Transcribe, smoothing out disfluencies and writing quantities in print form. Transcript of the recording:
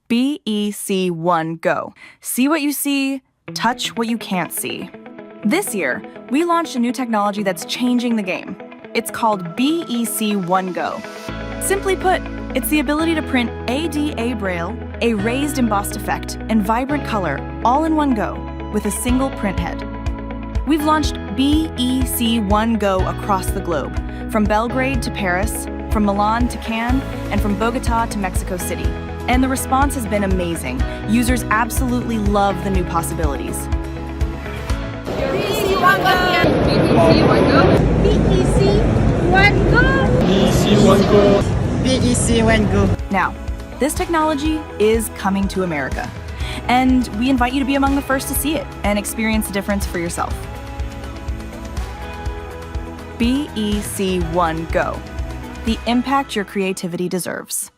BEC1GO. See what you see, touch what you can't see. This year, we launched a new technology that's changing the game. It's called BEC1GO. Simply put, it's the ability to print ADA Braille, a raised embossed effect, and vibrant color all in one go with a single print head. We've launched BEC1GO across the globe, from Belgrade to Paris, from Milan to Cannes, and from Bogota to Mexico City. And the response has been amazing. Users absolutely love the new possibilities. BEC1GO! BEC1GO! BEC1GO! Now, this technology is coming to America, and we invite you to be among the first to see it and experience the difference for yourself. BEC1GO, the impact your creativity deserves.